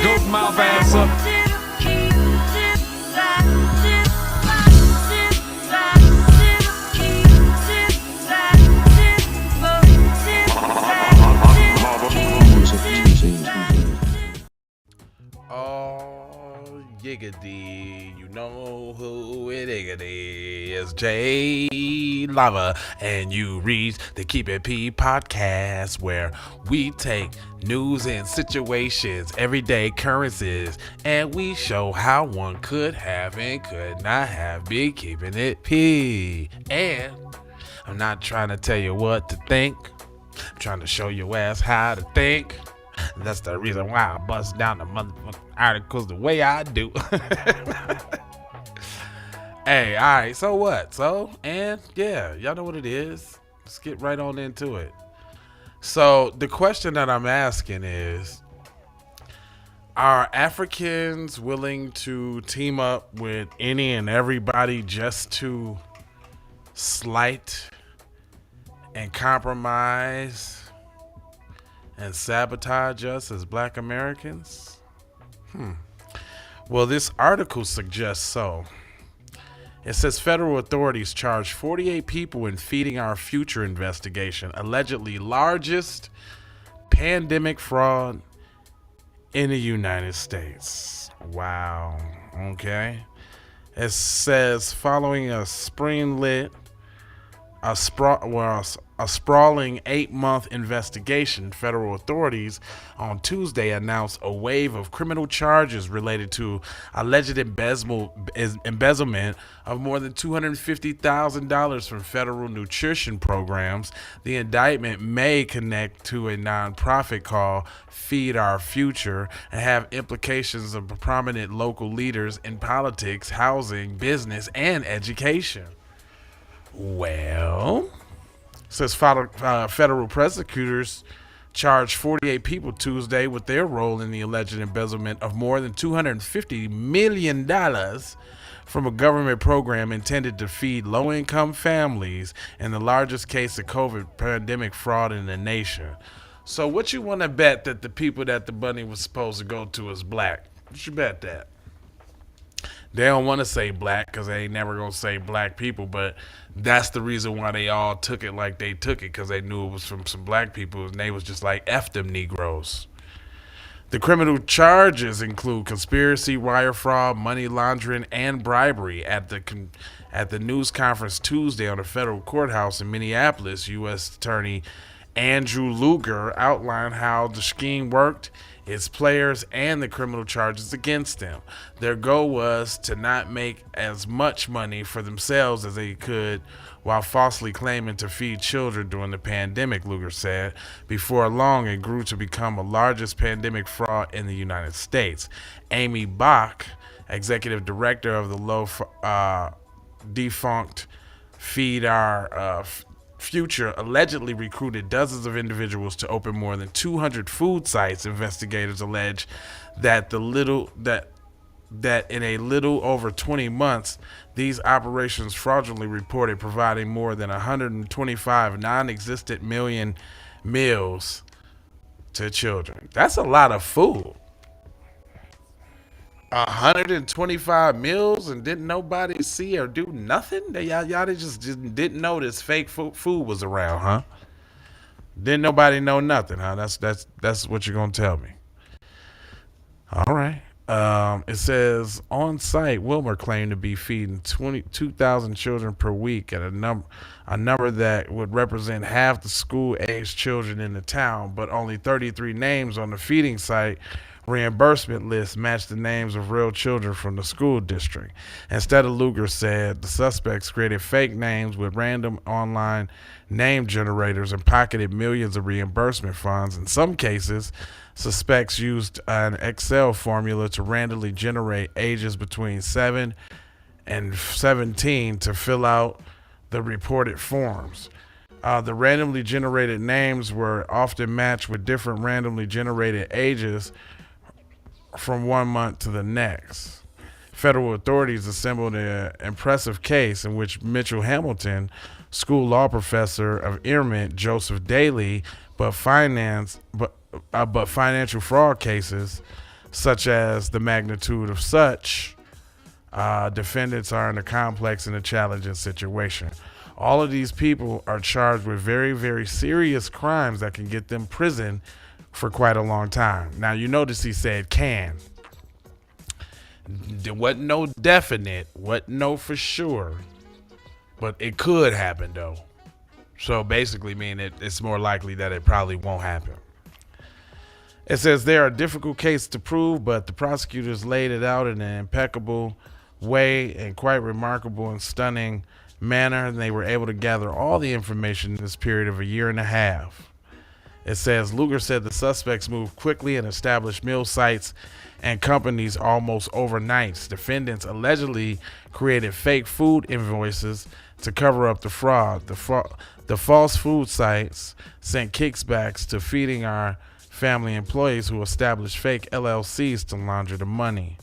goat mouth ass up. Oh, yiggity, you know who it is, Jay Lava, and you read the Keep It P podcast, where we take news and situations, everyday occurrences, and we show how one could have and could not have been keeping it P. And I'm not trying to tell you what to think, I'm trying to show your ass how to think. That's the reason why I bust down the motherfucking articles the way I do. Hey, all right, so what? Yeah, y'all know what it is. Let's get right on into it. So, the question that I'm asking is, are Africans willing to team up with any and everybody just to slight and compromise and sabotage us as Black Americans? Well, this article suggests so. It says federal authorities charged 48 people in Feeding Our Future investigation, allegedly largest pandemic fraud in the United States. Wow. Okay. It says following a sprawling 8-month investigation, federal authorities on Tuesday announced a wave of criminal charges related to alleged embezzlement of more than $250,000 from federal nutrition programs. The indictment may connect to a nonprofit called Feed Our Future and have implications of prominent local leaders in politics, housing, business, and education. Says federal prosecutors charged 48 people Tuesday with their role in the alleged embezzlement of more than $250 million from a government program intended to feed low-income families in the largest case of COVID pandemic fraud in the nation. So what you want to bet that the people that the money was supposed to go to is black? What you bet that? They don't want to say black because they ain't never going to say black people, but that's the reason why they all took it like they took it, because they knew it was from some black people, and they was just like, F them Negroes. The criminal charges include conspiracy, wire fraud, money laundering, and bribery. At the news conference Tuesday on the federal courthouse in Minneapolis, U.S. Attorney Andrew Luger outlined how the scheme worked, its players, and the criminal charges against them. Their goal was to not make as much money for themselves as they could while falsely claiming to feed children during the pandemic, Luger said. Before long, it grew to become the largest pandemic fraud in the United States. Amy Bach, executive director of the defunct Feed Our Future, allegedly recruited dozens of individuals to open more than 200 food sites. Investigators allege that in a little over 20 months, these operations fraudulently reported providing more than 125 non-existent million meals to children. That's a lot of food. 125 meals and didn't nobody see or do nothing? Y'all just didn't know this fake food was around, huh? Didn't nobody know nothing, huh? That's what you're gonna tell me. All right. It says on site, Wilmer claimed to be feeding 22,000 children per week at a number that would represent half the school-aged children in the town, but only 33 names on the feeding site reimbursement list matched the names of real children from the school district. Instead, Luger said the suspects created fake names with random online name generators and pocketed millions of reimbursement funds. In some cases, suspects used an Excel formula to randomly generate ages between 7 and 17 to fill out the reported forms. The randomly generated names were often matched with different randomly generated ages from 1 month to the next. Federal authorities assembled an impressive case in which Mitchell Hamilton, school law professor of Immigrants, Joseph Daly, but financial fraud cases such as the magnitude of such. Defendants are in a complex and a challenging situation. All of these people are charged with very, very serious crimes that can get them prison for quite a long time. Now, you notice he said can. There wasn't no definite, wasn't no for sure, but it could happen though. So basically, it's more likely that it probably won't happen. It says there are difficult cases to prove, but the prosecutors laid it out in an impeccable way and quite remarkable and stunning manner. And they were able to gather all the information in this period of a year and a half. It says Lugar said the suspects moved quickly and established mill sites and companies almost overnight. Defendants allegedly created fake food invoices to cover up the fraud. The false food sites sent kickbacks to feeding our family employees who established fake LLCs to launder the money.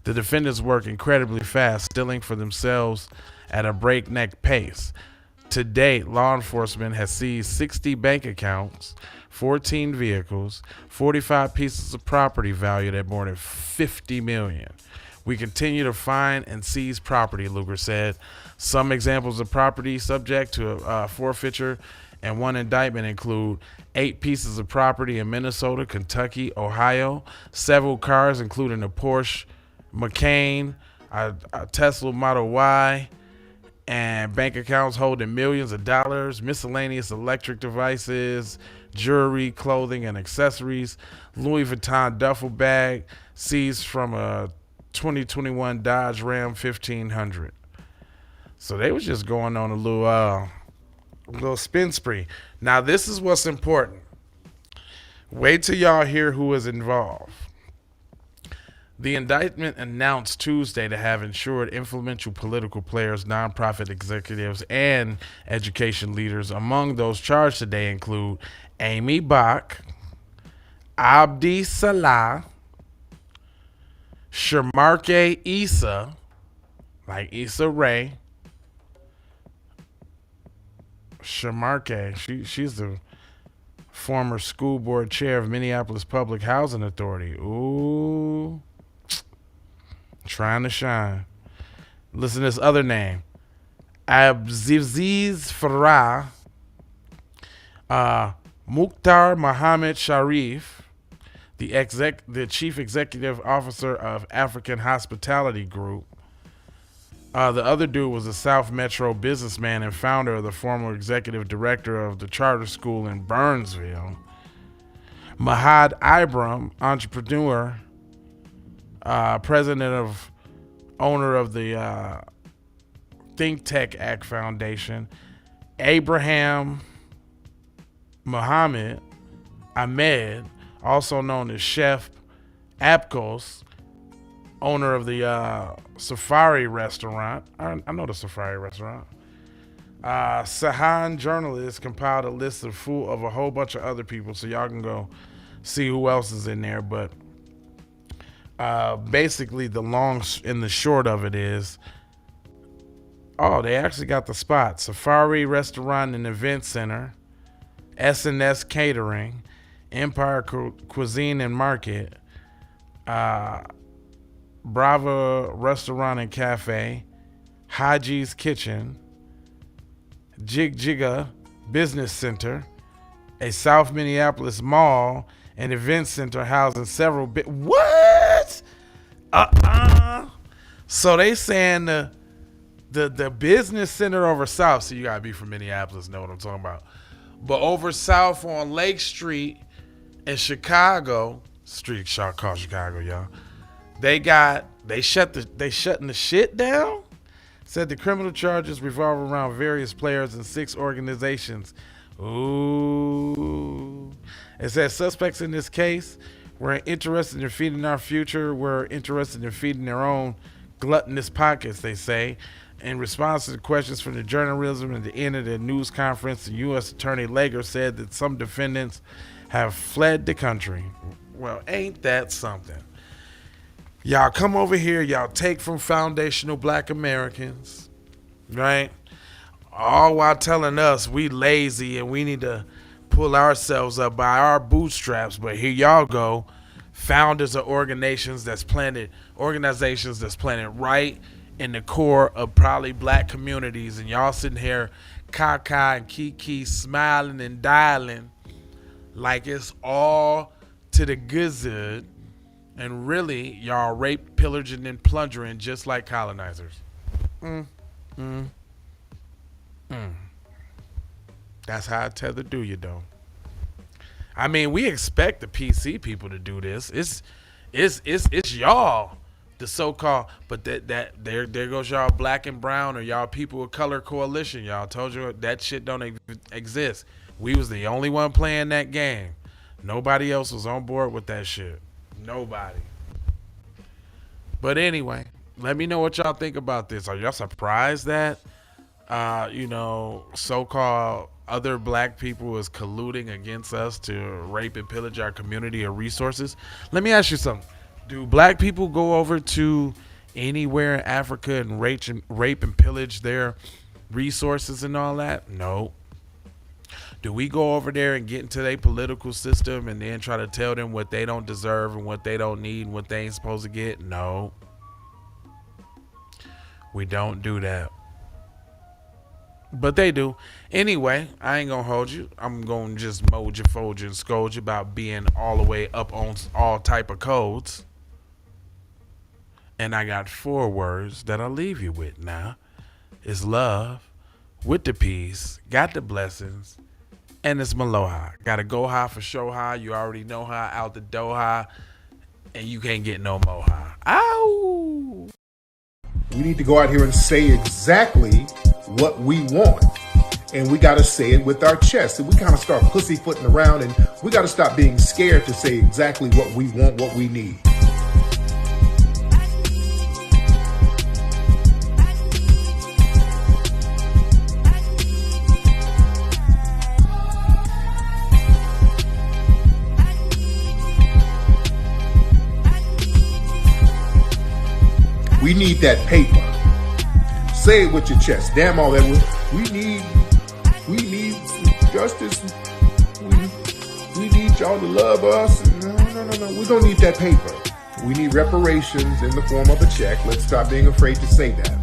The defendants work incredibly fast, stealing for themselves at a breakneck pace. To date, law enforcement has seized 60 bank accounts, 14 vehicles, 45 pieces of property valued at more than $50 million. We continue to find and seize property, Lugar said. Some examples of property subject to forfeiture and one indictment include 8 pieces of property in Minnesota, Kentucky, Ohio, several cars including a Porsche Macan, a Tesla Model Y, and bank accounts holding millions of dollars, miscellaneous electric devices, jewelry, clothing, and accessories, Louis Vuitton duffel bag seized from a 2021 Dodge Ram 1500. So they was just going on a little spin spree. Now this is what's important. Wait till y'all hear who is involved. The indictment announced Tuesday to have ensured influential political players, nonprofit executives, and education leaders. Among those charged today include Amy Bach, Abdi Salah, Shamarke Issa, like Issa Rae. Shamarke, she's the former school board chair of Minneapolis Public Housing Authority. Ooh. Trying to shine. Listen to this other name. Abziz Farah, Mukhtar Mohammed Sharif, the chief executive officer of African Hospitality Group. The other dude was a South Metro businessman and founder of the former executive director of the charter school in Burnsville. Mahad Ibram, entrepreneur, owner of the Think Tech Act Foundation. Abraham Muhammad Ahmed, also known as Chef Apkos, owner of the Safari restaurant. I know the Safari restaurant. Sahan journalist compiled a list of a whole bunch of other people, so y'all can go see who else is in there. But basically, the long and the short of it is, they actually got the spot: Safari Restaurant and Event Center, S&S Catering, Empire Cuisine and Market, Brava Restaurant and Cafe, Haji's Kitchen, Jig Jigga Business Center, a South Minneapolis mall, and event center housing several what? So they saying the business center over South. So you gotta be from Minneapolis, know what I'm talking about. But over South on Lake Street in Chicago, street called Chicago, y'all. They shutting the shit down. Said the criminal charges revolve around various players and 6 organizations. Ooh. It says suspects in this case were interested in feeding our future, were interested in feeding their own gluttonous pockets, they say. In response to the questions from the journalism at the end of the news conference, the U.S. Attorney Lager said that some defendants have fled the country. Well, ain't that something? Y'all come over here, y'all take from foundational black Americans, right? All while telling us we lazy and we need to pull ourselves up by our bootstraps. But here y'all go, founders of organizations that's planted right in the core of probably black communities, and y'all sitting here caca and kiki smiling and dialing like it's all to the good, and really y'all rape, pillaging, and plundering just like colonizers. That's how I tether do you though. I mean, we expect the PC people to do this. It's y'all, the so-called, but there goes y'all black and brown or y'all people of color coalition. Y'all told you that shit don't exist. We was the only one playing that game. Nobody else was on board with that shit. Nobody. But anyway, let me know what y'all think about this. Are y'all surprised that so-called other black people is colluding against us to rape and pillage our community of resources? Let me ask you something. Do black people go over to anywhere in Africa and rape and pillage their resources and all that? No. Do we go over there and get into their political system and then try to tell them what they don't deserve and what they don't need and what they ain't supposed to get? No. We don't do that. But they do. Anyway, I ain't gonna hold you. I'm gonna just mold you, fold you, and scold you about being all the way up on all type of codes. And I got 4 words that I'll leave you with now. It's love, with the peace, got the blessings, and it's Maloha. Gotta go high for show high. You already know how, out the door high, and you can't get no more high. Ow! We need to go out here and say exactly what we want. And we got to say it with our chest. And we kind of start pussyfooting around, and we got to stop being scared to say exactly what we want, what we need. We need that paper. Say it with your chest. Damn all that. We need justice. We need y'all to love us. No. We don't need that paper. We need reparations in the form of a check. Let's stop being afraid to say that.